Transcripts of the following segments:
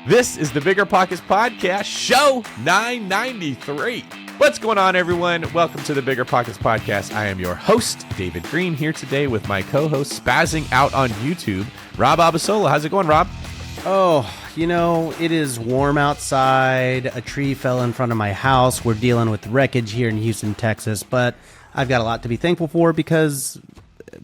This is the BiggerPockets Podcast, show 993. What's going on, everyone? Welcome to the BiggerPockets Podcast. I am your host, David Greene, here today with my co-host, spazzing out on YouTube, Rob Abasola. How's it going, Rob? Oh, it is warm outside. A tree fell in front of my house. We're dealing with wreckage here in Houston, Texas, but I've got a lot to be thankful for because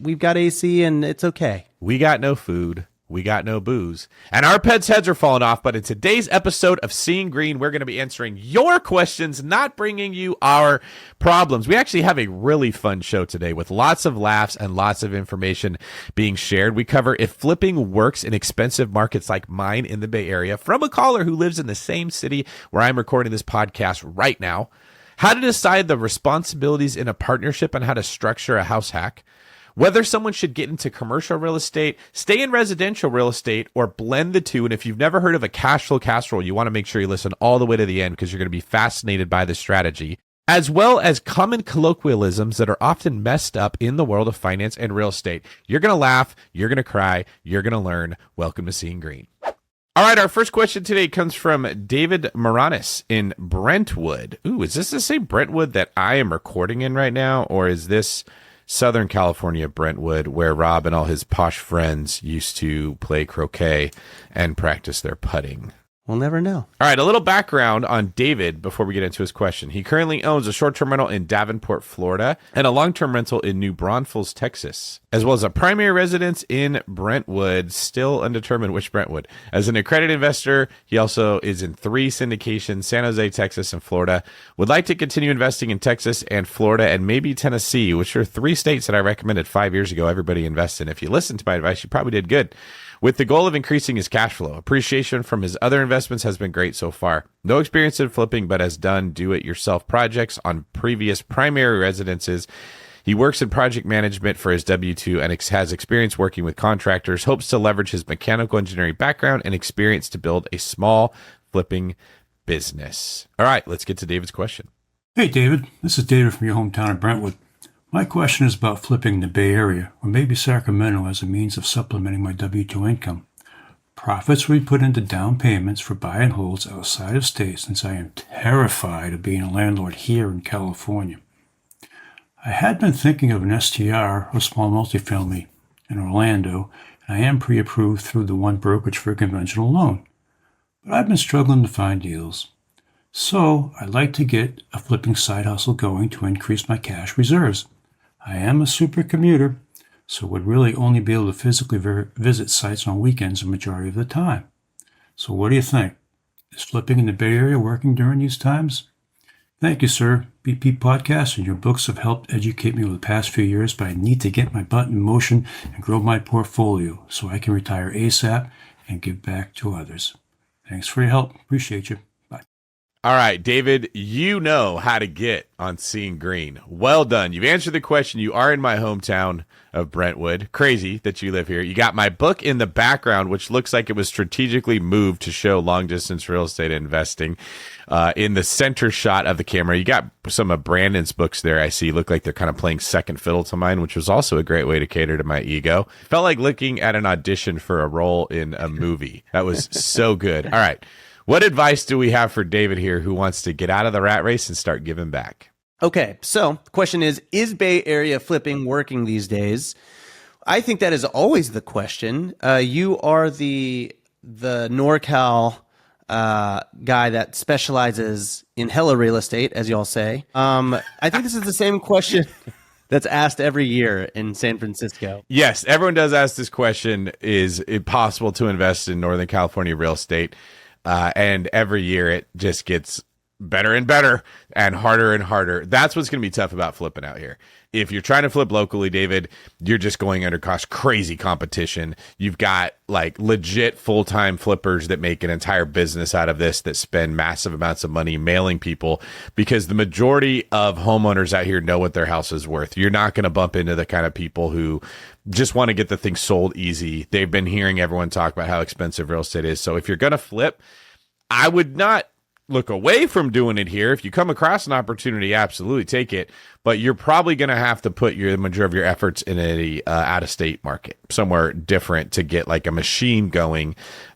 we've got AC and it's okay. We got no food. We got no booze. And our pets' heads are falling off, but in today's episode of Seeing Greene, we're going to be answering your questions, not bringing you our problems. We actually have a really fun show today with lots of laughs and lots of information being shared. We cover if flipping works in expensive markets like mine in the Bay Area from a caller who lives in the same city where I'm recording this podcast right now, how to decide the responsibilities in a partnership and how to structure a house hack, whether someone should get into commercial real estate, stay in residential real estate, or blend the two. And if you've never heard of a cash flow casserole, you want to make sure you listen all the way to the end because you're going to be fascinated by this strategy, as well as common colloquialisms that are often messed up in the world of finance and real estate. You're going to laugh, you're going to cry, you're going to learn. Welcome to Seeing Greene. All right, our first question today comes from David Moranis in Brentwood. Ooh, is this the same Brentwood that I am recording in right now, or is this Southern California Brentwood, where Rob and all his posh friends used to play croquet and practice their putting? We'll never know. All right, a little background on David before we get into his question. He currently owns a short-term rental in Davenport, Florida, and a long-term rental in New Braunfels, Texas, as well as a primary residence in Brentwood, still undetermined which Brentwood. As an accredited investor, he also is in 3 syndications, San Jose, Texas, and Florida. Would like to continue investing in Texas and Florida and maybe Tennessee, which are 3 states that I recommended 5 years ago everybody invest in. If you listened to my advice, you probably did good. With the goal of increasing his cash flow. Appreciation from his other investments has been great so far. No experience in flipping, but has done do-it-yourself projects on previous primary residences. He works in project management for his W-2 and has experience working with contractors, hopes to leverage his mechanical engineering background and experience to build a small flipping business. All right, let's get to David's question. Hey, David. This is David from your hometown of Brentwood. My question is about flipping the Bay Area, or maybe Sacramento, as a means of supplementing my W-2 income. Profits will be put into down payments for buy and holds outside of state, since I am terrified of being a landlord here in California. I had been thinking of an STR, or small multifamily, in Orlando, and I am pre-approved through the one brokerage for a conventional loan. But I've been struggling to find deals. So I'd like to get a flipping side hustle going to increase my cash reserves. I am a super commuter, so would really only be able to physically visit sites on weekends the majority of the time. So what do you think? Is flipping in the Bay Area working during these times? Thank you, sir. BP Podcast and your books have helped educate me over the past few years, but I need to get my butt in motion and grow my portfolio so I can retire ASAP and give back to others. Thanks for your help. Appreciate you. All right, David, you know how to get on Seeing Greene. Well done. You've answered the question. You are in my hometown of Brentwood. Crazy that you live here. You got my book in the background, which looks like it was strategically moved to show long-distance real estate investing in the center shot of the camera. You got some of Brandon's books there, I see. Look like they're kind of playing second fiddle to mine, which was also a great way to cater to my ego. Felt like looking at an audition for a role in a movie. That was so good. All right. What advice do we have for David here who wants to get out of the rat race and start giving back? Okay, so the question is Bay Area flipping working these days? I think that is always the question. You are the NorCal guy that specializes in hella real estate, as y'all say. I think this is the same question that's asked every year in San Francisco. Yes, everyone does ask this question. Is it possible to invest in Northern California real estate? And every year it just gets better and better and harder. That's what's going to be tough about flipping out here. If you're trying to flip locally, David, you're just going under crazy competition. You've got like legit full-time flippers that make an entire business out of this, that spend massive amounts of money mailing people, because the majority of homeowners out here know what their house is worth. You're not going to bump into the kind of people who just want to get the thing sold easy. They've been hearing everyone talk about how expensive real estate is. So if you're going to flip, I would not look away from doing it here. If you come across an opportunity, absolutely take it. But you're probably going to have to put the majority of your efforts in a out-of-state market, somewhere different, to get like a machine going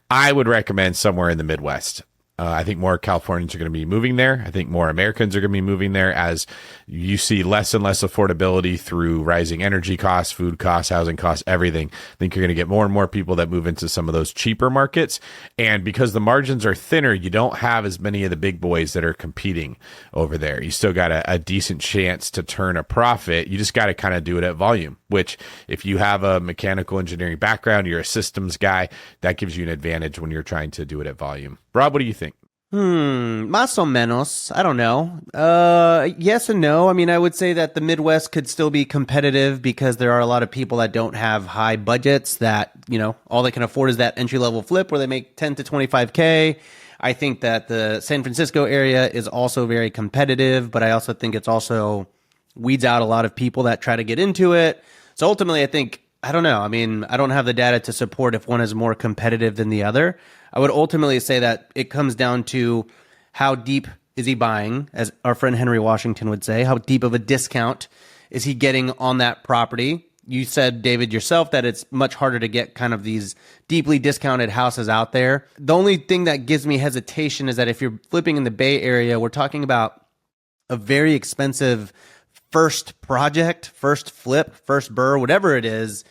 I would recommend somewhere in the Midwest. I think more Californians are going to be moving there. I think more Americans are going to be moving there as you see less and less affordability through rising energy costs, food costs, housing costs, everything. I think you're going to get more and more people that move into some of those cheaper markets. And because the margins are thinner, you don't have as many of the big boys that are competing over there. You still got a decent chance to turn a profit. You just got to kind of do it at volume, which if you have a mechanical engineering background, you're a systems guy, that gives you an advantage when you're trying to do it at volume. Rob, what do you think? Más o menos. I don't know. Yes and no. I mean, I would say that the Midwest could still be competitive because there are a lot of people that don't have high budgets that, all they can afford is that entry-level flip where they make 10 to 25K. I think that the San Francisco area is also very competitive, but I also think it's also weeds out a lot of people that try to get into it. So ultimately, I think, I don't know. I mean, I don't have the data to support if one is more competitive than the other. I would ultimately say that it comes down to how deep is he buying, as our friend Henry Washington would say. How deep of a discount is he getting on that property? You said, David, yourself, that it's much harder to get kind of these deeply discounted houses out there. The only thing that gives me hesitation is that if you're flipping in the Bay Area, we're talking about a very expensive first project, first flip, first burr, whatever it is.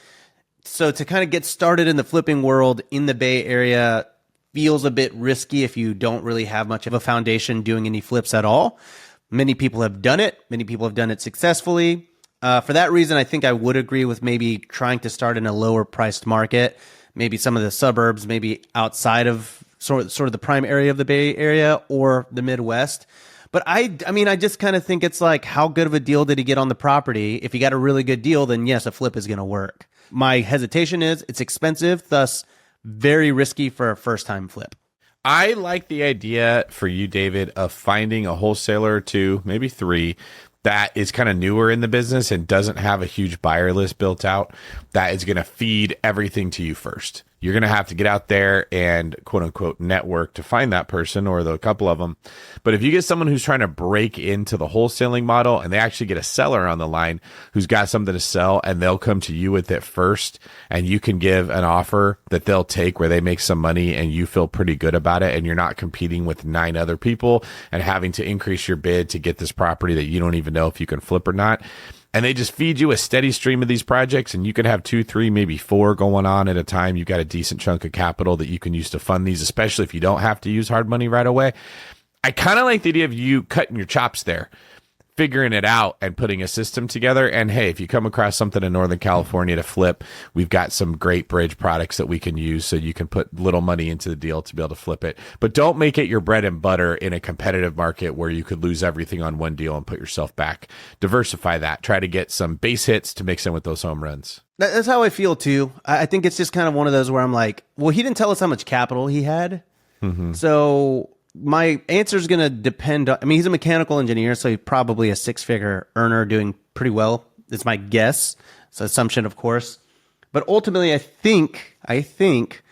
So to kind of get started in the flipping world in the Bay Area feels a bit risky if you don't really have much of a foundation doing any flips at all. Many people have done it. Many people have done it successfully. For that reason, I think I would agree with maybe trying to start in a lower priced market, maybe some of the suburbs, maybe outside of sort of the prime area of the Bay Area or the Midwest. But I mean, I just kind of think it's like, how good of a deal did he get on the property? If he got a really good deal, then yes, a flip is going to work. My hesitation is it's expensive, thus very risky for a first-time flip. I like the idea for you, David, of finding a wholesaler or two, maybe three, that is kind of newer in the business and doesn't have a huge buyer list built out, that is going to feed everything to you first. You're going to have to get out there and quote unquote network to find that person or the couple of them. But if you get someone who's trying to break into the wholesaling model and they actually get a seller on the line who's got something to sell and they'll come to you with it first and you can give an offer that they'll take where they make some money and you feel pretty good about it and you're not competing with 9 other people and having to increase your bid to get this property that you don't even know if you can flip or not. And they just feed you a steady stream of these projects and you can have 2, 3, maybe 4 going on at a time. You've got a decent chunk of capital that you can use to fund these, especially if you don't have to use hard money right away. I kind of like the idea of you cutting your chops there, figuring it out and putting a system together. And hey, if you come across something in Northern California to flip, we've got some great bridge products that we can use so you can put little money into the deal to be able to flip it. But don't make it your bread and butter in a competitive market where you could lose everything on one deal and put yourself back. Diversify that. Try to get some base hits to mix in with those home runs. That's how I feel too. I think it's just kind of one of those where I'm like, well, he didn't tell us how much capital he had. Mm-hmm. So my answer is going to depend on, I mean, he's a mechanical engineer, so he's probably a 6-figure earner doing pretty well. It's my guess. It's an assumption, of course. But ultimately, I think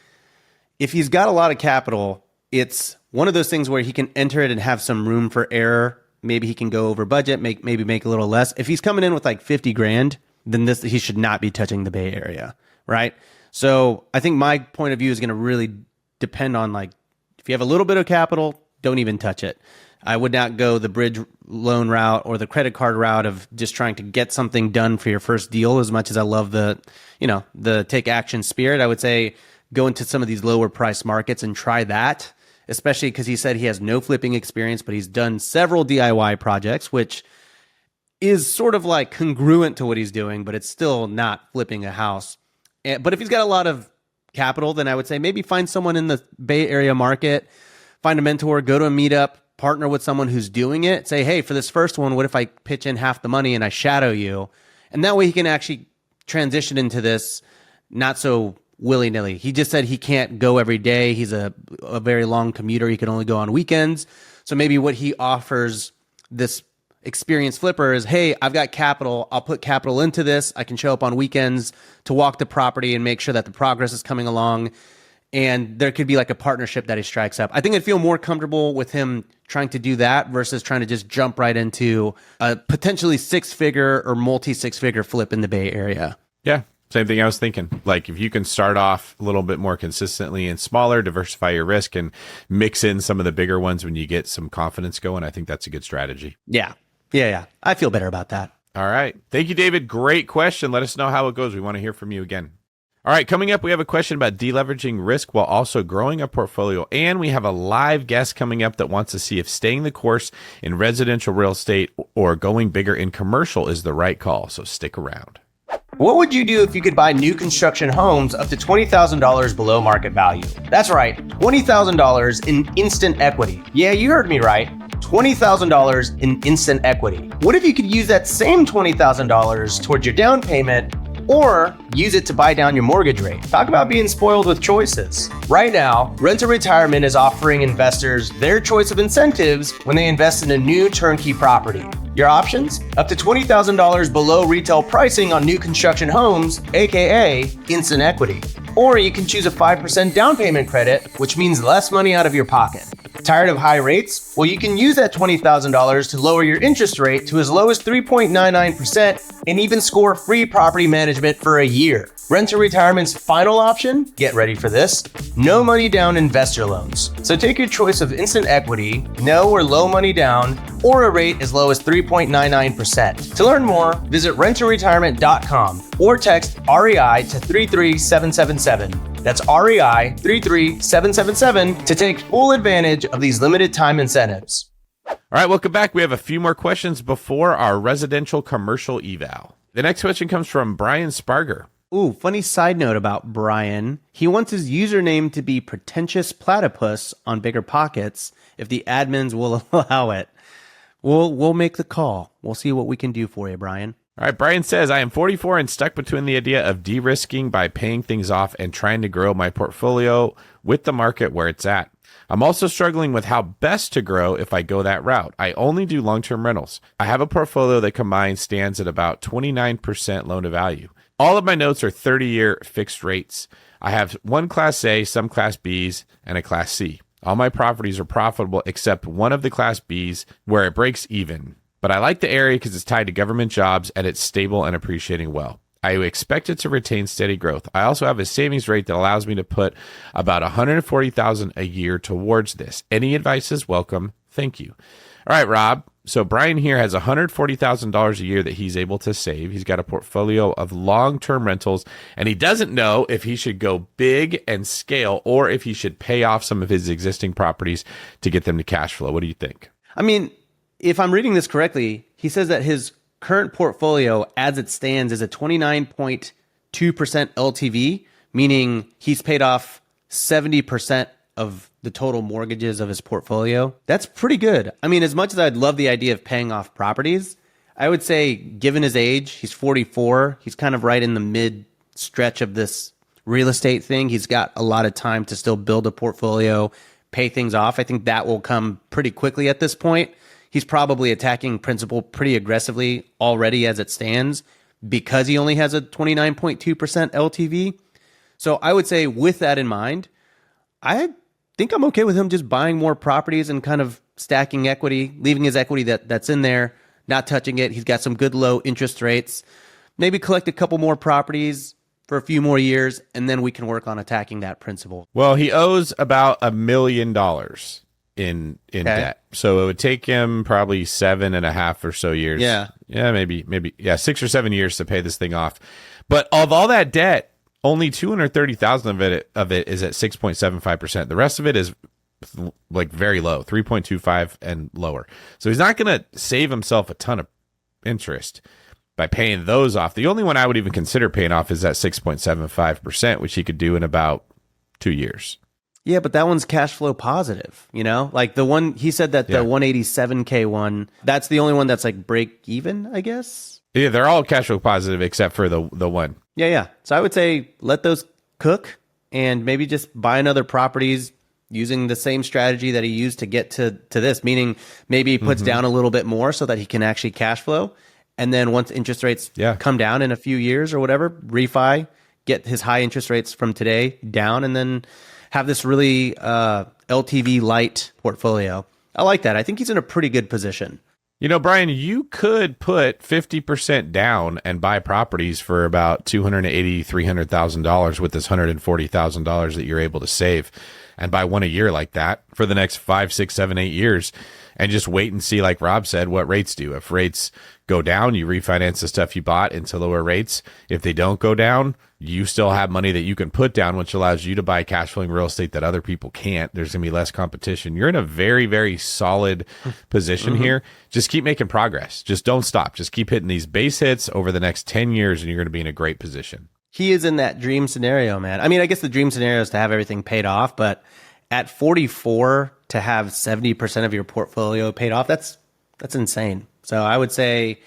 if he's got a lot of capital, it's one of those things where he can enter it and have some room for error. Maybe he can go over budget, maybe make a little less. If he's coming in with like 50 grand, then he should not be touching the Bay Area, right? So I think my point of view is going to really depend on, like, if you have a little bit of capital, don't even touch it. I would not go the bridge loan route or the credit card route of just trying to get something done for your first deal. As much as I love the take action spirit, I would say go into some of these lower price markets and try that, especially because he said he has no flipping experience, but he's done several DIY projects, which is sort of like congruent to what he's doing, but it's still not flipping a house. But if he's got a lot of capital, then I would say maybe find someone in the Bay Area market, find a mentor, go to a meetup, partner with someone who's doing it. Say, hey, for this first one, what if I pitch in half the money and I shadow you? And that way he can actually transition into this not so willy-nilly. He just said he can't go every day. He's a very long commuter. He can only go on weekends. So maybe what he offers this experienced flipper is, hey, I've got capital. I'll put capital into this. I can show up on weekends to walk the property and make sure that the progress is coming along. And there could be like a partnership that he strikes up. I think I'd feel more comfortable with him trying to do that versus trying to just jump right into a potentially 6-figure or multi-6-figure flip in the Bay Area. Yeah, Same thing I was thinking. Like if you can start off a little bit more consistently and smaller, diversify your risk and mix in some of the bigger ones when you get some confidence going, I think that's a good strategy. Yeah. I feel better about that. All right. Thank you, David. Great question. Let us know how it goes. We want to hear from you again. All right. Coming up, we have a question about deleveraging risk while also growing a portfolio. And we have a live guest coming up that wants to see if staying the course in residential real estate or going bigger in commercial is the right call. So stick around. What would you do if you could buy new construction homes up to $20,000 below market value? That's right, $20,000 in instant equity. Yeah, you heard me right. $20,000 in instant equity. What if you could use that same $20,000 towards your down payment or use it to buy down your mortgage rate? Talk about being spoiled with choices. Right now, Rent to Retirement is offering investors their choice of incentives when they invest in a new turnkey property. Your options? Up to $20,000 below retail pricing on new construction homes, aka instant equity. Or you can choose a 5% down payment credit, which means less money out of your pocket. Tired of high rates? Well, you can use that $20,000 to lower your interest rate to as low as 3.99% and even score free property management for a year. Rent to Retirement's final option? Get ready for this. No money down investor loans. So take your choice of instant equity, no or low money down, or a rate as low as 3.99%. To learn more, visit renttoretirement.com or text REI to 33777. That's REI 33777 to take full advantage of these limited time incentives. All right, welcome back. We have a few more questions before our residential commercial eval. The next question comes from Brian Sparger. Ooh, funny side note about Brian. He wants his username to be pretentious platypus on BiggerPockets if the admins will allow it. We'll make the call. We'll see what we can do for you, Brian. All right, Brian says, I am 44 and stuck between the idea of de-risking by paying things off and trying to grow my portfolio with the market where it's at. I'm also struggling with how best to grow if I go that route. I only do long-term rentals. I have a portfolio that combined stands at about 29% loan to value. All of my notes are 30-year fixed rates. I have one Class A, some Class Bs, and a Class C. All my properties are profitable except one of the Class Bs where it breaks even. But I like the area because it's tied to government jobs and it's stable and appreciating well. I expect it to retain steady growth. I also have a savings rate that allows me to put about $140,000 a year towards this. Any advice is welcome. Thank you. All right, Rob. So Brian here has $140,000 a year that he's able to save. He's got a portfolio of long-term rentals, and he doesn't know if he should go big and scale or if he should pay off some of his existing properties to get them to cash flow. What do you think? I mean, if I'm reading this correctly, he says that his current portfolio as it stands is a 29.2% LTV, meaning he's paid off 70% of the total mortgages of his portfolio. That's pretty good. I mean, as much as I'd love the idea of paying off properties, I would say given his age, he's 44, he's kind of right in the mid stretch of this real estate thing. He's got a lot of time to still build a portfolio, pay things off. I think that will come pretty quickly at this point. He's probably attacking principal pretty aggressively already as it stands because he only has a 29.2% LTV. So I would say with that in mind, I think I'm okay with him just buying more properties and kind of stacking equity, leaving his equity that's in there, not touching it. He's got some good low interest rates. Maybe collect a couple more properties for a few more years, and then we can work on attacking that principal. Well, he owes about $1 million in debt. So it would take him probably 7.5 or so years. Yeah, maybe 6 or 7 years to pay this thing off. But of all that debt, only $230,000 of it is at 6.75%. The rest of it is like very low, 3.25 and lower. So he's not going to save himself a ton of interest by paying those off. The only one I would even consider paying off is that 6.75%, which he could do in about 2 years. Yeah, but that one's cash flow positive, you know? Like the one, he said that the 187K one, that's the only one that's like break even, I guess? Yeah, they're all cash flow positive except for the one. Yeah. So I would say let those cook and maybe just buy another properties using the same strategy that he used to get to this, meaning maybe he puts down a little bit more so that he can actually cash flow. And then once interest rates come down in a few years or whatever, refi, get his high interest rates from today down, and then have this really LTV light portfolio. I like that. I think he's in a pretty good position. You know, Brian, you could put 50% down and buy properties for about $280,000, $300,000 with this $140,000 that you're able to save, and buy one a year like that for the next 5, 6, 7, 8 years, and just wait and see, like Rob said, what rates do. If rates go down, you refinance the stuff you bought into lower rates. If they don't go down, you still have money that you can put down, which allows you to buy cash flowing real estate that other people can't. There's going to be less competition. You're in a very, very solid position here. Just keep making progress. Just don't stop. Just keep hitting these base hits over the next 10 years, and you're going to be in a great position. He is in that dream scenario, man. I mean, I guess the dream scenario is to have everything paid off, but at 44 to have 70% of your portfolio paid off, that's insane. So I would say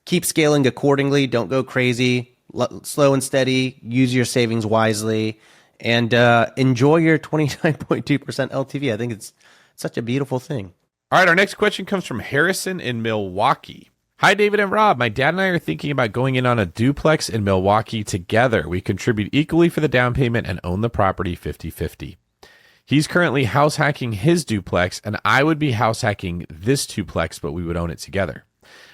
keep scaling accordingly. Don't go crazy. Slow and steady. Use your savings wisely, and enjoy your 29.2% LTV. I think it's such a beautiful thing. All right, our next question comes from Harrison in Milwaukee. Hi, David and Rob. My dad and I are thinking about going in on a duplex in Milwaukee together. We contribute equally for the down payment and own the property 50-50. He's currently house hacking his duplex, and I would be house hacking this duplex, but we would own it together.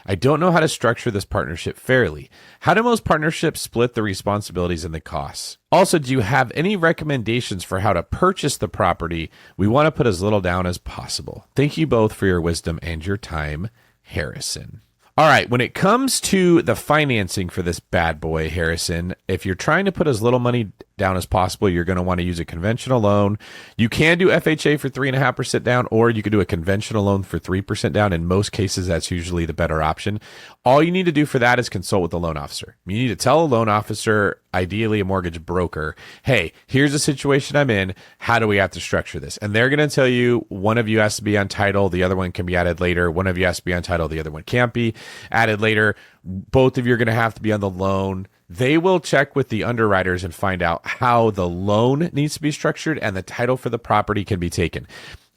I don't know how to structure this partnership fairly. How do most partnerships split the responsibilities and the costs? Also, do you have any recommendations for how to purchase the property? We want to put as little down as possible. Thank you both for your wisdom and your time, Harrison. All right, when it comes to the financing for this bad boy, Harrison, if you're trying to put as little money down as possible, you're going to want to use a conventional loan. You can do FHA for 3.5% down, or you could do a conventional loan for 3% down. In most cases, that's usually the better option. All you need to do for that is consult with the loan officer. You need to tell a loan officer, ideally a mortgage broker, hey, here's the situation I'm in. How do we have to structure this? And they're going to tell you one of you has to be on title. The other one can be added later. One of you has to be on title. The other one can't be added later. Both of you are going to have to be on the loan. They will check with the underwriters and find out how the loan needs to be structured and the title for the property can be taken.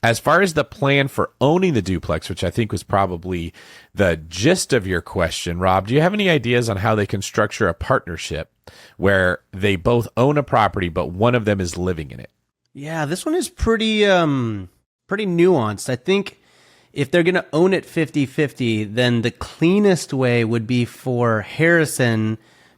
As far as the plan for owning the duplex, which I think was probably the gist of your question, Rob, do you have any ideas on how they can structure a partnership where they both own a property, but one of them is living in it? Yeah, this one is pretty nuanced. I think if they're going to own it 50-50, then the cleanest way would be for Harrison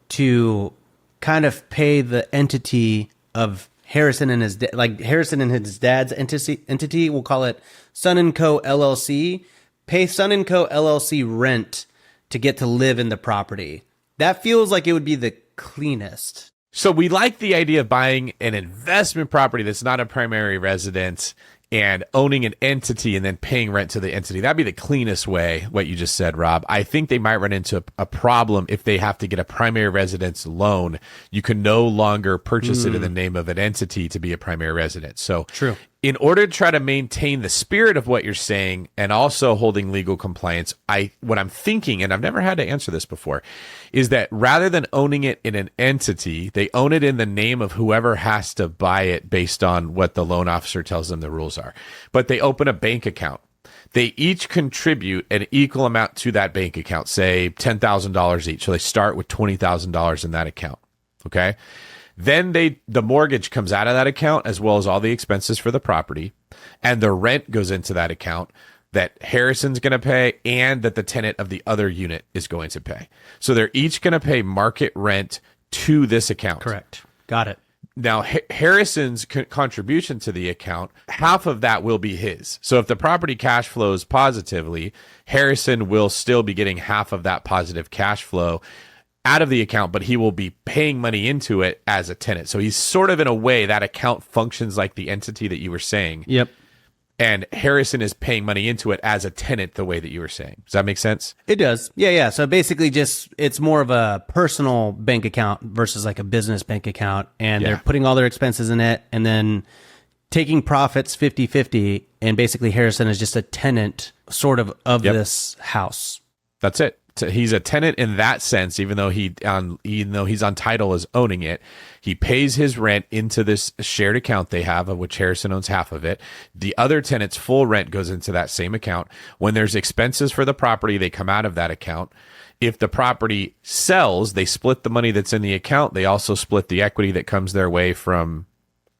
to kind of pay the entity of Harrison and his Harrison and his dad's entity. We'll call it Sun & Co. LLC. Pay Sun & Co. LLC rent to get to live in the property. That feels like it would be the cleanest. So we like the idea of buying an investment property that's not a primary residence and owning an entity and then paying rent to the entity. That'd be the cleanest way, what you just said, Rob. I think they might run into a problem if they have to get a primary residence loan. You can no longer purchase it in the name of an entity to be a primary residence. So True. In order to try to maintain the spirit of what you're saying and also holding legal compliance, what I'm thinking, and I've never had to answer this before, is that rather than owning it in an entity, they own it in the name of whoever has to buy it based on what the loan officer tells them the rules are. But they open a bank account. They each contribute an equal amount to that bank account, say $10,000 each. So they start with $20,000 in that account. Okay. Then the mortgage comes out of that account as well as all the expenses for the property, and the rent goes into that account that Harrison's going to pay and that the tenant of the other unit is going to pay. So they're each going to pay market rent to this account. Correct. Got it. Now, Harrison's contribution to the account, half of that will be his. So if the property cash flows positively, Harrison will still be getting half of that positive cash flow out of the account, but he will be paying money into it as a tenant. So he's sort of, in a way, that account functions like the entity that you were saying. Yep. And Harrison is paying money into it as a tenant the way that you were saying. Does that make sense? It does. Yeah. So basically it's more of a personal bank account versus like a business bank account. And they're putting all their expenses in it and then taking profits 50-50. And basically Harrison is just a tenant sort of this house. That's it. He's a tenant in that sense, even though he's on title as owning it. He pays his rent into this shared account they have, of which Harrison owns half of it. The other tenant's full rent goes into that same account. When there's expenses for the property, they come out of that account. If the property sells, they split the money that's in the account. They also split the equity that comes their way from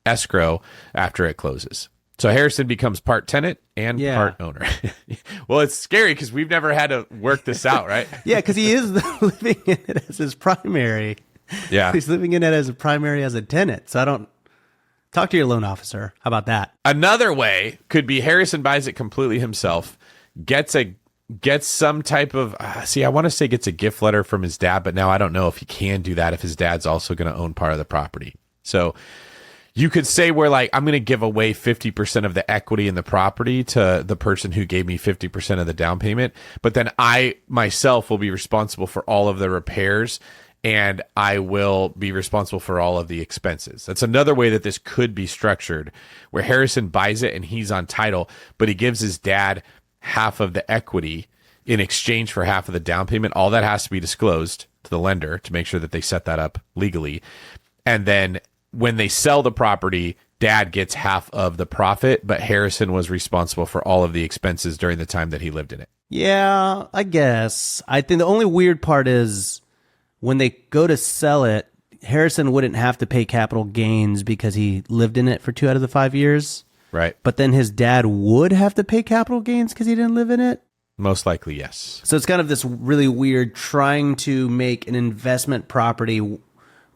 escrow after it closes. So Harrison becomes part tenant and Yeah. part owner. Well, it's scary because we've never had to work this out, right? Yeah, because he is living in it as his primary. Yeah. He's living in it as a primary as a tenant. So I don't talk to your loan officer. How about that? Another way could be Harrison buys it completely himself, gets some type of I want to say gets a gift letter from his dad, but now I don't know if he can do that if his dad's also going to own part of the property. So you could say we're like, I'm going to give away 50% of the equity in the property to the person who gave me 50% of the down payment, but then I myself will be responsible for all of the repairs and I will be responsible for all of the expenses. That's another way that this could be structured, where Harrison buys it and he's on title, but he gives his dad half of the equity in exchange for half of the down payment. All that has to be disclosed to the lender to make sure that they set that up legally. And then when they sell the property, dad gets half of the profit, but Harrison was responsible for all of the expenses during the time that he lived in it. Yeah, I guess. I think the only weird part is when they go to sell it, Harrison wouldn't have to pay capital gains because he lived in it for 2 out of the 5 years. Right. But then his dad would have to pay capital gains because he didn't live in it. Most likely, yes. So it's kind of this really weird trying to make an investment property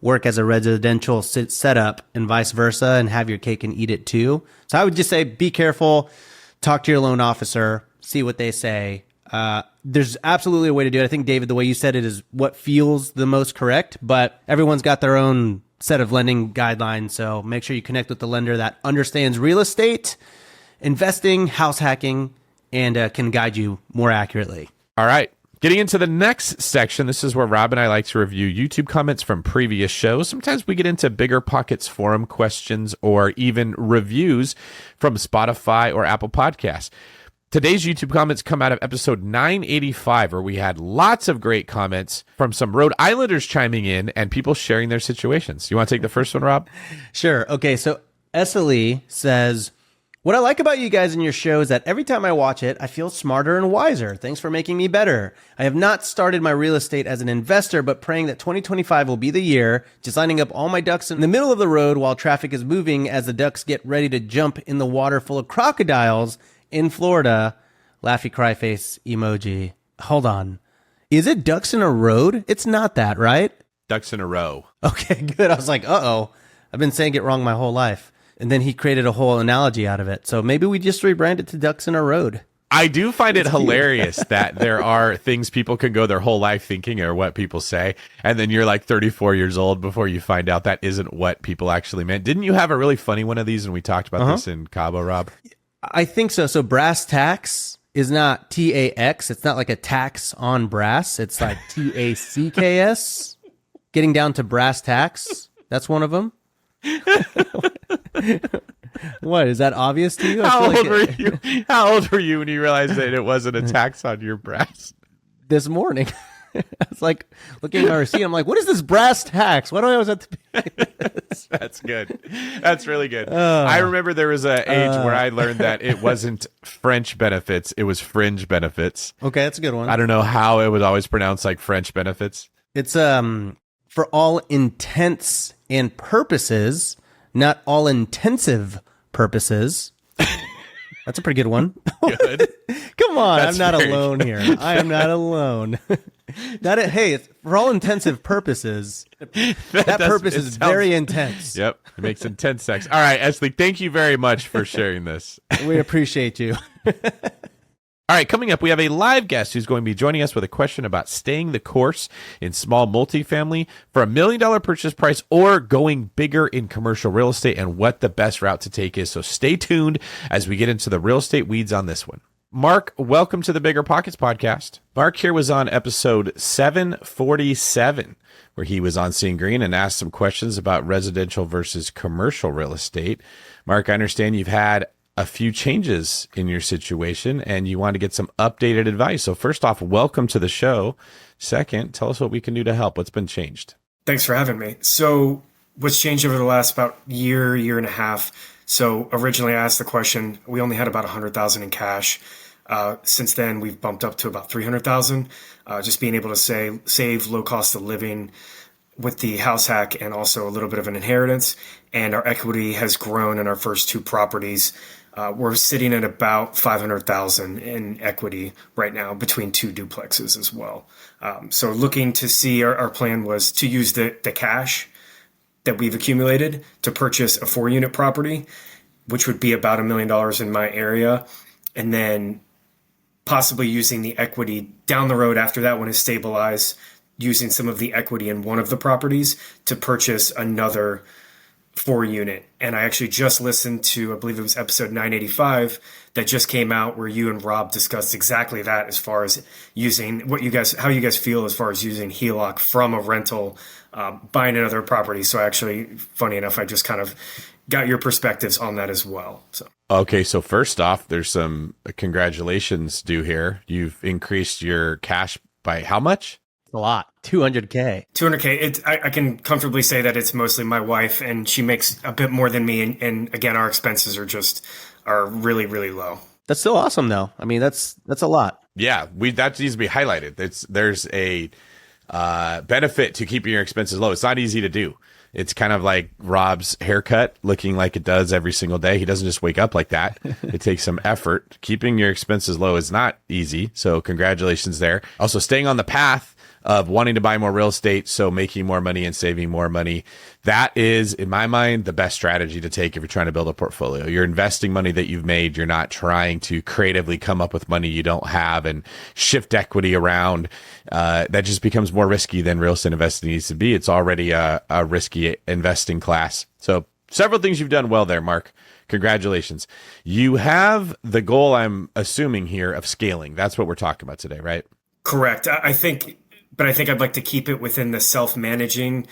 work as a residential setup and vice versa and have your cake and eat it too. So I would just say be careful, talk to your loan officer, see what they say. There's absolutely a way to do it. I think, David, the way you said it is what feels the most correct, but everyone's got their own set of lending guidelines. So make sure you connect with the lender that understands real estate, investing, house hacking, and can guide you more accurately. All right. Getting into the next section, this is where Rob and I like to review YouTube comments from previous shows. Sometimes we get into BiggerPockets forum questions or even reviews from Spotify or Apple Podcasts. Today's YouTube comments come out of episode 985, where we had lots of great comments from some Rhode Islanders chiming in and people sharing their situations. You want to take the first one, Rob? Sure. Okay, so SLE says, what I like about you guys and your show is that every time I watch it, I feel smarter and wiser. Thanks for making me better. I have not started my real estate as an investor, but praying that 2025 will be the year, just lining up all my ducks in the middle of the road while traffic is moving as the ducks get ready to jump in the water full of crocodiles in Florida. Laughy cry face emoji. Hold on. Is it ducks in a road? It's not that, right? Ducks in a row. Okay, good. I was like, uh-oh. I've been saying it wrong my whole life. And then he created a whole analogy out of it. So maybe we just rebrand it to Ducks in a Road. I do find it hilarious that there are things people can go their whole life thinking are what people say. And then you're like 34 years old before you find out that isn't what people actually meant. Didn't you have a really funny one of these when we talked about this in Cabo, Rob? I think so. So brass tacks is not TAX. It's not like a tax on brass. It's like TACKS. Getting down to brass tacks. That's one of them. What, is that obvious to you? How old were you when you realized that it wasn't a tax on your brass? This morning. I was like looking at my receipt. I'm like, what is this brass tax? Why do I always have to pay this? That's good. That's really good. I remember there was an age where I learned that it wasn't French benefits. It was fringe benefits. Okay, that's a good one. I don't know how it was always pronounced like French benefits. It's for all intents and purposes, not all intensive purposes. That's a pretty good one. Good. Come on, That's I'm not very alone here. I am not alone. Hey, it's, for all intensive purposes, that purpose is very intense. Yep, it makes intense sex. All right, Esley, thank you very much for sharing this. We appreciate you. All right, coming up, we have a live guest who's going to be joining us with a question about staying the course in small multifamily for $1 million purchase price or going bigger in commercial real estate and what the best route to take is. So stay tuned as we get into the real estate weeds on this one. Mark, welcome to the BiggerPockets podcast. Mark here was on episode 747, where he was on Seeing Greene and asked some questions about residential versus commercial real estate. Mark, I understand you've had a few changes in your situation and you want to get some updated advice. So first off, welcome to the show. Second, tell us what we can do to help. What's been changed? Thanks for having me. So what's changed over the last about year and a half? So originally I asked the question, we only had about 100,000 in cash. Since then we've bumped up to about 300,000. Just being able to save low cost of living with the house hack and also a little bit of an inheritance. And our equity has grown in our first two properties We're sitting at about 500,000 in equity right now between two duplexes as well. So looking to see, our plan was to use the cash that we've accumulated to purchase a 4-unit property, which would be about $1 million in my area. And then possibly using the equity down the road after that one is stabilized, using some of the equity in one of the properties to purchase another 4-unit. And I actually just listened to, I believe it was episode 985 that just came out, where you and Rob discussed exactly that, as far as using how you guys feel as far as using HELOC from a rental, buying another property. So actually, funny enough, I just kind of got your perspectives on that as well. So. Okay, so first off, there's some congratulations due here. You've increased your cash by how much? A lot. 200K. 200K. I can comfortably say that it's mostly my wife, and she makes a bit more than me. And again, our expenses are really, really low. That's still awesome, though. I mean, that's a lot. Yeah, that needs to be highlighted. There's a benefit to keeping your expenses low. It's not easy to do. It's kind of like Rob's haircut looking like it does every single day. He doesn't just wake up like that. It takes some effort. Keeping your expenses low is not easy. So congratulations there. Also, staying on the path of wanting to buy more real estate, so making more money and saving more money. That is, in my mind, the best strategy to take if you're trying to build a portfolio. You're investing money that you've made. You're not trying to creatively come up with money you don't have and shift equity around. That just becomes more risky than real estate investing needs to be. It's already a risky investing class. So several things you've done well there, Mark. Congratulations. You have the goal, I'm assuming here, of scaling. That's what we're talking about today, right? Correct. I think I'd like to keep it within the self-managing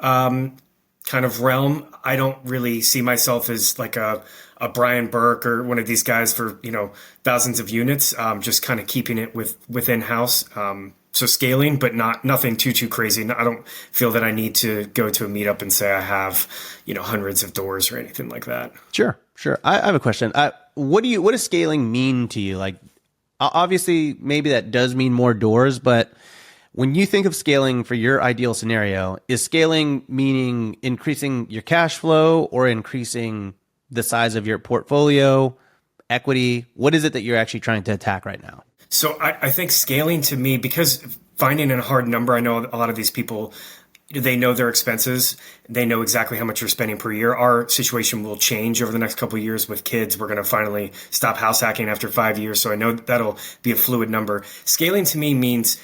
kind of realm. I don't really see myself as like a Brian Burke or one of these guys for, thousands of units, just kind of keeping it within house. So scaling, but nothing too crazy. I don't feel that I need to go to a meetup and say I have, hundreds of doors or anything like that. Sure. I have a question. What does scaling mean to you? Like, obviously, maybe that does mean more doors, but when you think of scaling for your ideal scenario, is scaling meaning increasing your cash flow or increasing the size of your portfolio, equity? What is it that you're actually trying to attack right now? So I think scaling to me, because finding a hard number, I know a lot of these people, they know their expenses. They know exactly how much you're spending per year. Our situation will change over the next couple of years with kids. We're going to finally stop house hacking after 5 years. So I know that'll be a fluid number. Scaling to me means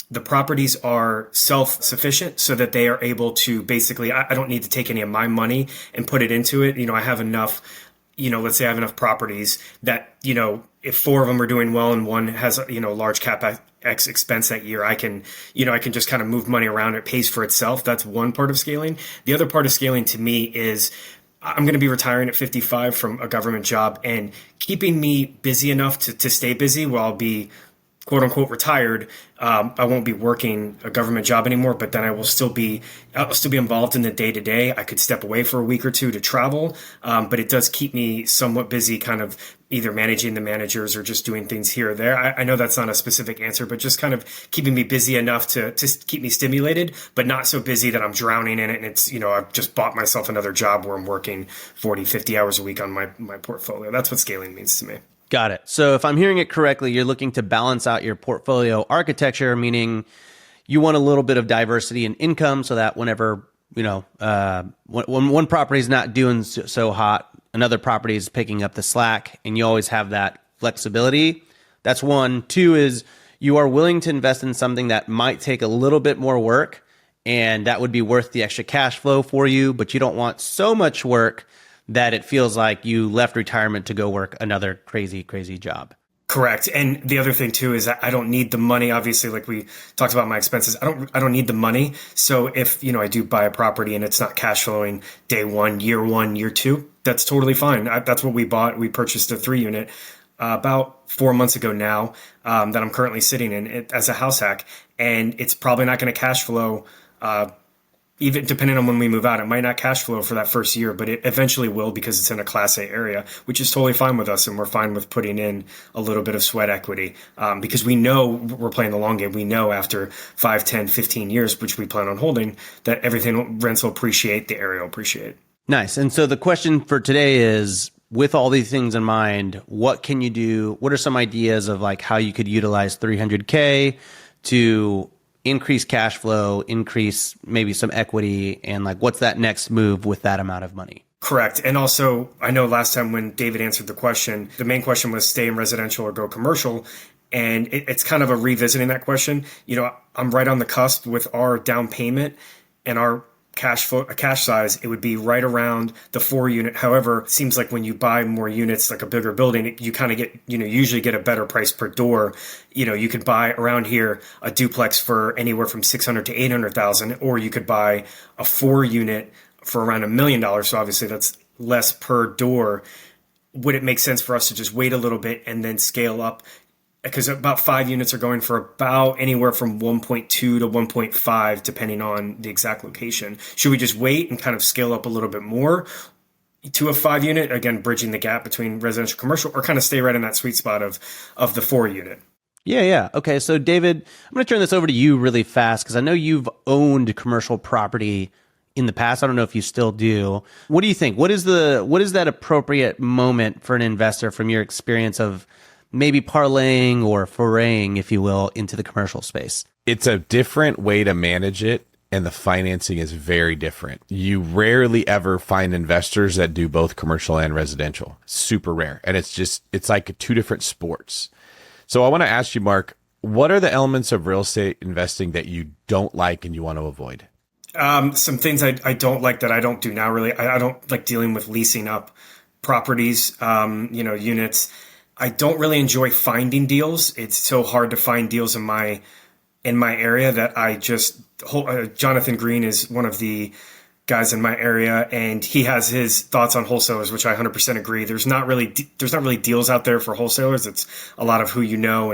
the properties are self-sufficient so that they are able to basically, I don't need to take any of my money and put it into it. I have enough, let's say I have enough properties that, if 4 of them are doing well and one has, large CapEx expense that year, I can just kind of move money around. It pays for itself. That's one part of scaling. The other part of scaling to me is I'm going to be retiring at 55 from a government job, and keeping me busy enough to stay busy while I'll be quote unquote retired. I won't be working a government job anymore, but then I'll still be involved in the day to day. I could step away for a week or two to travel. But it does keep me somewhat busy, kind of either managing the managers or just doing things here or there. I know that's not a specific answer, but just kind of keeping me busy enough to keep me stimulated, but not so busy that I'm drowning in it. And it's, I've just bought myself another job where I'm working 40, 50 hours a week on my portfolio. That's what scaling means to me. Got it. So if I'm hearing it correctly, you're looking to balance out your portfolio architecture, meaning you want a little bit of diversity in income so that whenever, when one property is not doing so hot, another property is picking up the slack, and you always have that flexibility. That's one. Two is you are willing to invest in something that might take a little bit more work, and that would be worth the extra cash flow for you, but you don't want so much work that it feels like you left retirement to go work another crazy job. Correct. And the other thing too is that I don't need the money. Obviously, like we talked about my expenses, I don't need the money. So if, I do buy a property and it's not cash flowing day one, year 2, that's totally fine. That's what we bought. We purchased a 3-unit about 4 months ago now, that I'm currently sitting in it as a house hack. And it's probably not going to cash flow, even depending on when we move out. It might not cash flow for that first year, but it eventually will, because it's in a Class A area, which is totally fine with us. And we're fine with putting in a little bit of sweat equity, because we know we're playing the long game. We know after 5, 10, 15 years, which we plan on holding, that everything rents will appreciate, the area will appreciate. Nice. And so the question for today is, with all these things in mind, what can you do? What are some ideas of like how you could utilize 300K to increase cash flow, increase maybe some equity, and like what's that next move with that amount of money? Correct. And also, I know last time when David answered the question, the main question was stay in residential or go commercial. And it's kind of a revisiting that question. You know, I'm right on the cusp with our down payment and our cash size. It would be right around the 4-unit. However, it seems like when you buy more units, like a bigger building, you kind of get, usually get a better price per door. You could buy around here a duplex for anywhere from 600 to 800,000, or you could buy a 4-unit for around $1 million. So obviously that's less per door. Would it make sense for us to just wait a little bit and then scale up? Because about 5 units are going for about anywhere from 1.2 to 1.5, depending on the exact location. Should we just wait and kind of scale up a little bit more to a 5-unit, again, bridging the gap between residential commercial, or kind of stay right in that sweet spot of the 4-unit? Yeah. Okay. So David, I'm going to turn this over to you really fast because I know you've owned commercial property in the past. I don't know if you still do. What do you think? What is that appropriate moment for an investor from your experience of maybe parlaying or foraying, if you will, into the commercial space? It's a different way to manage it, and the financing is very different. You rarely ever find investors that do both commercial and residential. Super rare. And it's like 2 different sports. So I want to ask you, Mark, what are the elements of real estate investing that you don't like and you want to avoid? Some things I don't like that I don't do now, really. I don't like dealing with leasing up properties, units. I don't really enjoy finding deals. It's so hard to find deals in my area that I just Jonathan Greene is one of the guys in my area, and he has his thoughts on wholesalers, which I 100% agree. There's not really deals out there for wholesalers. It's a lot of who you know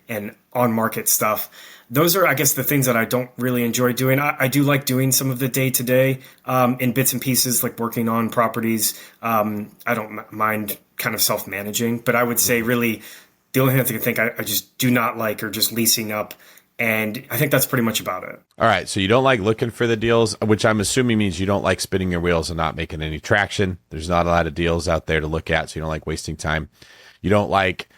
and on market stuff. Those are, I guess, the things that I don't really enjoy doing. I do like doing some of the day-to-day in bits and pieces, like working on properties. I don't mind kind of self-managing, but I would say really the only thing I think I just do not like are just leasing up. And I think that's pretty much about it. All right. So you don't like looking for the deals, which I'm assuming means you don't like spinning your wheels and not making any traction. There's not a lot of deals out there to look at, so you don't like wasting time. You don't like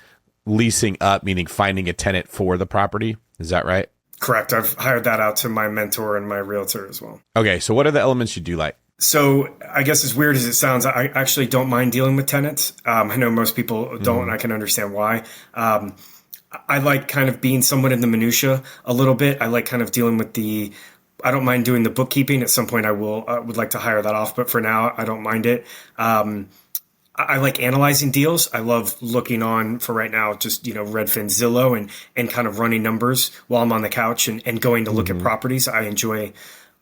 leasing up, meaning finding a tenant for the property. Is that right? Correct. I've hired that out to my mentor and my realtor as well. Okay. So what are the elements you do like? So I guess as weird as it sounds, I actually don't mind dealing with tenants. I know most people don't, and I can understand why. I like kind of being somewhat in the minutia a little bit. I like kind of dealing with I don't mind doing the bookkeeping. At some point I would like to hire that off, but for now I don't mind it. I like analyzing deals. I love looking on, for right now, just, Redfin, Zillow, and kind of running numbers while I'm on the couch and going to look at properties. I enjoy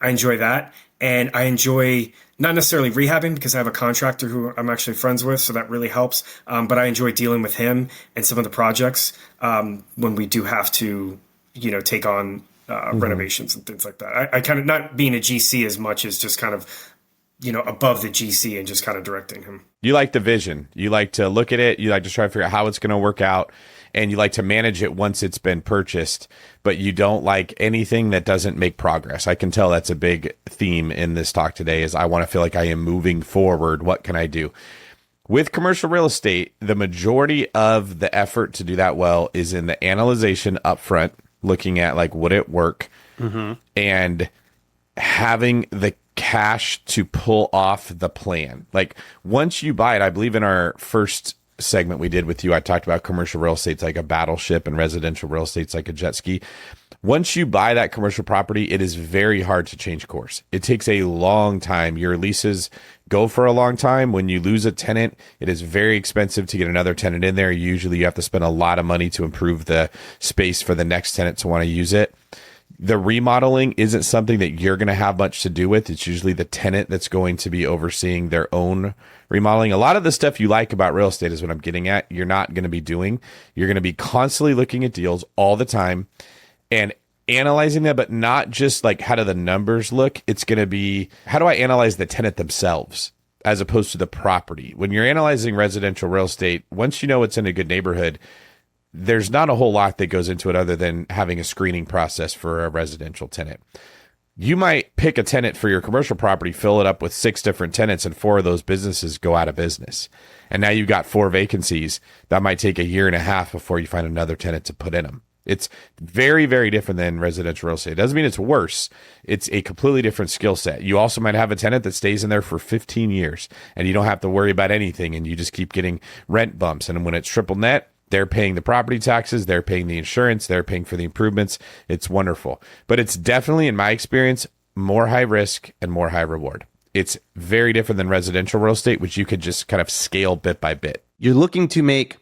that. And I enjoy not necessarily rehabbing, because I have a contractor who I'm actually friends with, so that really helps. But I enjoy dealing with him and some of the projects when we do have to, take on renovations and things like that. I kind of, not being a GC as much as just kind of, above the GC and just kind of directing him. You like the vision. You like to look at it. You like to try to figure out how it's going to work out. And you like to manage it once it's been purchased, but you don't like anything that doesn't make progress. I can tell that's a big theme in this talk today is I want to feel like I am moving forward. What can I do? With commercial real estate, the majority of the effort to do that well is in the analyzation upfront, looking at like, would it work? And having the cash to pull off the plan. Like once you buy it, I believe in our first segment we did with you, I talked about commercial real estate's like a battleship and residential real estate's like a jet ski. Once you buy that commercial property, it is very hard to change course. It takes a long time. Your leases go for a long time. When you lose a tenant, it is very expensive to get another tenant in there. Usually you have to spend a lot of money to improve the space for the next tenant to want to use it. The remodeling isn't something that you're going to have much to do with. It's usually the tenant that's going to be overseeing their own remodeling. A lot of the stuff you like about real estate is what I'm getting at. You're not going to be doing. You're going to be constantly looking at deals all the time and analyzing them, but not just like how do the numbers look. It's going to be how do I analyze the tenant themselves as opposed to the property. When you're analyzing residential real estate, once you know it's in a good neighborhood, there's not a whole lot that goes into it other than having a screening process for a residential tenant. You might pick a tenant for your commercial property, fill it up with 6 different tenants, and 4 of those businesses go out of business. And now you've got 4 vacancies. That might take a year and a half before you find another tenant to put in them. It's very, very different than residential real estate. It doesn't mean it's worse. It's a completely different skill set. You also might have a tenant that stays in there for 15 years and you don't have to worry about anything and you just keep getting rent bumps. And when it's triple net, they're paying the property taxes, they're paying the insurance, they're paying for the improvements. It's wonderful. But it's definitely, in my experience, more high risk and more high reward. It's very different than residential real estate, which you could just kind of scale bit by bit. You're looking to make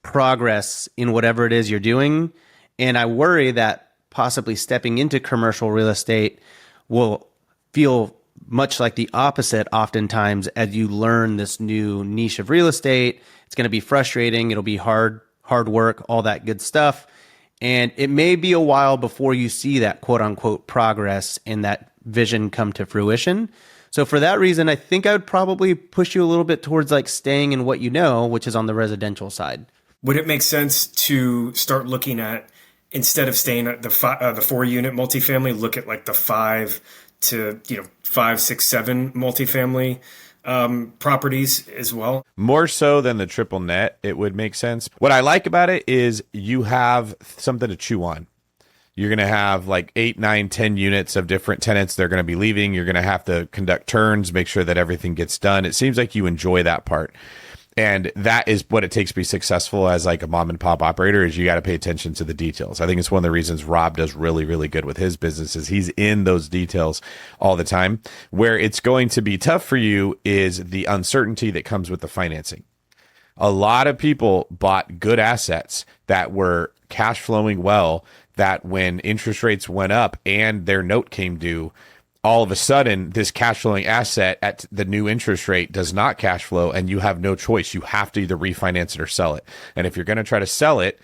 progress in whatever it is you're doing. And I worry that possibly stepping into commercial real estate will feel much like the opposite oftentimes as you learn this new niche of real estate. It's going to be frustrating. It'll be hard work, all that good stuff. And it may be a while before you see that quote unquote progress and that vision come to fruition. So for that reason, I think I would probably push you a little bit towards like staying in what you know, which is on the residential side. Would it make sense to start looking at, instead of staying at the 4-unit multifamily, look at like the 5 to 5, 6, 7 multifamily properties as well? More so than the triple net, it would make sense. What I like about it is you have something to chew on. You're going to have like 8, 9, 10 units of different tenants. They're going to be leaving. You're going to have to conduct turns, make sure that everything gets done. It seems like you enjoy that part. And that is what it takes to be successful as like a mom and pop operator, is you got to pay attention to the details. I think it's one of the reasons Rob does really, really good with his business, is he's in those details all the time. Where it's going to be tough for you is the uncertainty that comes with the financing. A lot of people bought good assets that were cash flowing well, that when interest rates went up and their note came due, all of a sudden, this cash flowing asset at the new interest rate does not cash flow, and you have no choice. You have to either refinance it or sell it. And if you're going to try to sell it,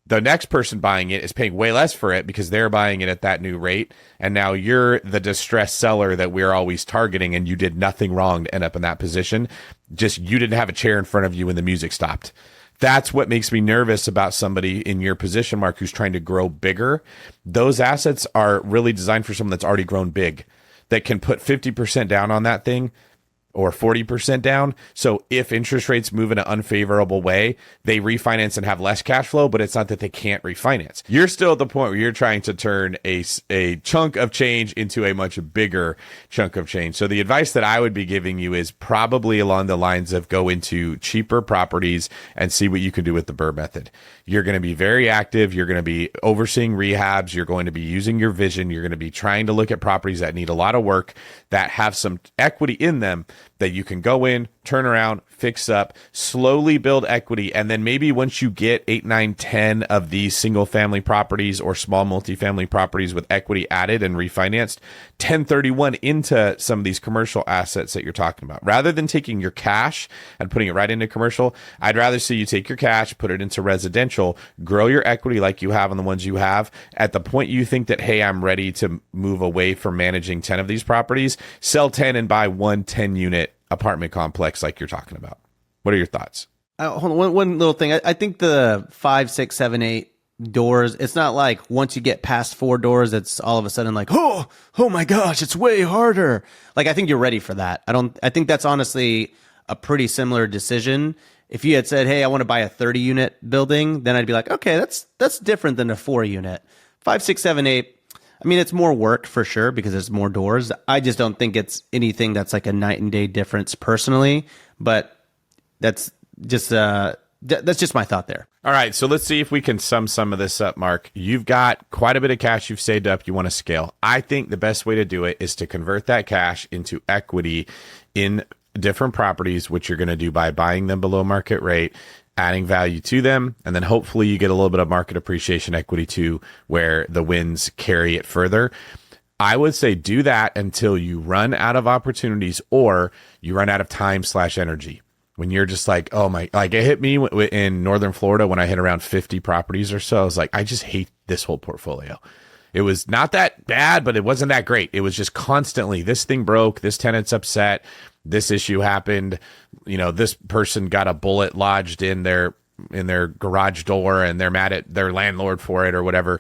the next person buying it is paying way less for it because they're buying it at that new rate. And now you're the distressed seller that we're always targeting, and you did nothing wrong to end up in that position. Just you didn't have a chair in front of you when the music stopped. That's what makes me nervous about somebody in your position, Mark, who's trying to grow bigger. Those assets are really designed for someone that's already grown big, that can put 50% down on that thing or 40% down. So if interest rates move in an unfavorable way, they refinance and have less cash flow, but it's not that they can't refinance. You're still at the point where you're trying to turn a chunk of change into a much bigger chunk of change. So the advice that I would be giving you is probably along the lines of go into cheaper properties and see what you can do with the BRRRR method. You're going to be very active. You're going to be overseeing rehabs. You're going to be using your vision. You're going to be trying to look at properties that need a lot of work, that have some equity in them, that you can go in, turn around, fix up, slowly build equity. And then maybe once you get 8, 9, 10 of these single family properties or small multifamily properties with equity added and refinanced, 1031 into some of these commercial assets that you're talking about. Rather than taking your cash and putting it right into commercial, I'd rather see you take your cash, put it into residential, grow your equity like you have on the ones you have. At the point you think that, hey, I'm ready to move away from managing 10 of these properties, sell 10 and buy 1 10-unit apartment complex like you're talking about. What are your thoughts? Hold on, one little thing. I think the 5, 6, 7, 8 doors, it's not like once you get past 4 doors, it's all of a sudden like, oh my gosh, it's way harder. Like, I think you're ready for that. I think that's honestly a pretty similar decision. If you had said, hey, I want to buy a 30-unit building, then I'd be like, okay, that's different than a 4-unit. 5, 6, 7, 8. I mean, it's more work for sure because there's more doors. I just don't think it's anything that's like a night and day difference personally, but that's just my thought there. All right, so let's see if we can sum some of this up, Mark. You've got quite a bit of cash you've saved up. You want to scale. I think the best way to do it is to convert that cash into equity in different properties, which you're going to do by buying them below market rate, adding value to them, and then hopefully you get a little bit of market appreciation equity too, where the wins carry it further. I would say do that until you run out of opportunities or you run out of time/energy. When you're just like, oh my, like it hit me in Northern Florida when I hit around 50 properties or so. I was like, I just hate this whole portfolio. It was not that bad, but it wasn't that great. It was just constantly, this thing broke, this tenant's upset, this issue happened, this person got a bullet lodged in their garage door and they're mad at their landlord for it or whatever.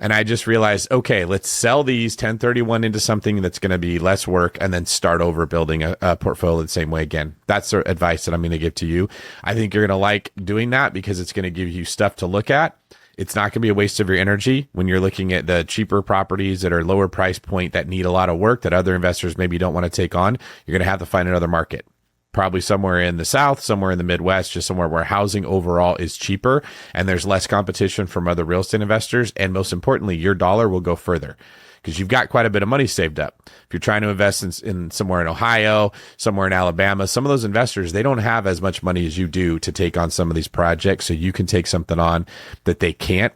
And I just realized, okay, let's sell these 1031 into something that's going to be less work and then start over building a portfolio the same way again. That's the advice that I'm going to give to you. I think you're going to like doing that because it's going to give you stuff to look at. It's not going to be a waste of your energy when you're looking at the cheaper properties that are lower price point that need a lot of work that other investors maybe don't want to take on. You're going to have to find another market. Probably somewhere in the South, somewhere in the Midwest, just somewhere where housing overall is cheaper and there's less competition from other real estate investors. And most importantly, your dollar will go further because you've got quite a bit of money saved up. If you're trying to invest in somewhere in Ohio, somewhere in Alabama, some of those investors, they don't have as much money as you do to take on some of these projects. So you can take something on that they can't.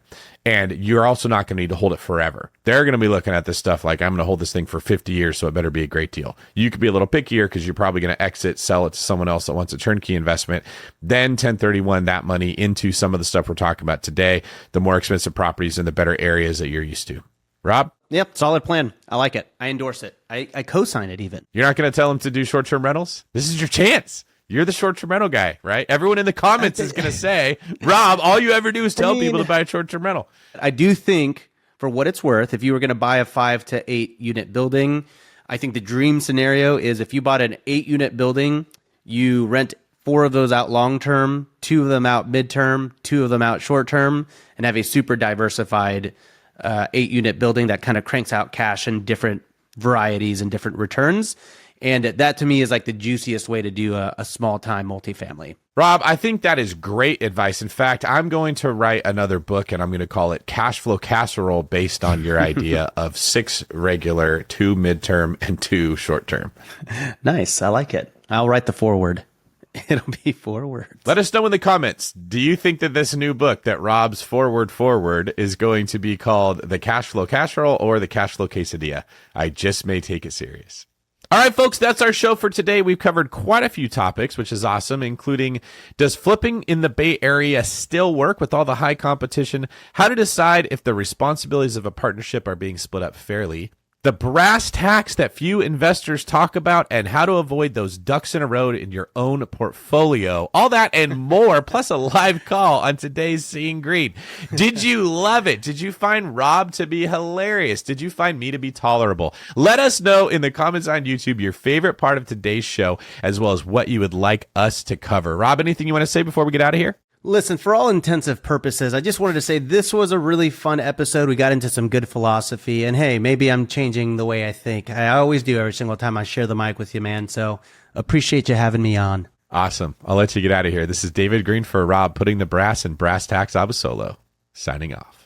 And you're also not going to need to hold it forever. They're going to be looking at this stuff like, I'm going to hold this thing for 50 years, so it better be a great deal. You could be a little pickier because you're probably going to exit, sell it to someone else that wants a turnkey investment, then 1031 that money into some of the stuff we're talking about today, the more expensive properties in the better areas that you're used to. Rob? Yep, solid plan. I like it. I endorse it. I co-sign it even. You're not going to tell them to do short-term rentals? This is your chance. You're the short-term rental guy, right? Everyone in the comments is going to say, Rob, all you ever do is tell people to buy a short-term rental. I do think, for what it's worth, if you were going to buy a 5 to 8 unit building, I think the dream scenario is if you bought an 8-unit building, you rent 4 of those out long-term, 2 of them out mid-term, 2 of them out short-term, and have a super diversified 8-unit building that kind of cranks out cash in different varieties and different returns. And that to me is like the juiciest way to do a small time multifamily. Rob, I think that is great advice. In fact, I'm going to write another book and I'm going to call it Cash Flow Casserole based on your idea of 6 regular, 2 midterm, and 2 short term. Nice. I like it. I'll write the foreword. It'll be 4 words. Let us know in the comments. Do you think that this new book that Rob's forward is going to be called the Cash Flow Casserole or the Cash Flow Quesadilla? I just may take it serious. All right, folks, that's our show for today. We've covered quite a few topics, which is awesome, including does flipping in the Bay Area still work with all the high competition? How to decide if the responsibilities of a partnership are being split up fairly? The brass tacks that few investors talk about and how to avoid those ducks in a row in your own portfolio. All that and more, plus a live call on today's Seeing Greene. Did you love it? Did you find Rob to be hilarious? Did you find me to be tolerable? Let us know in the comments on YouTube your favorite part of today's show, as well as what you would like us to cover. Rob, anything you want to say before we get out of here? Listen, for all intensive purposes, I just wanted to say this was a really fun episode. We got into some good philosophy, and hey, maybe I'm changing the way I think. I always do every single time I share the mic with you, man. So appreciate you having me on. Awesome. I'll let you get out of here. This is David Greene for Rob, putting the brass in brass tacks Abasolo, signing off.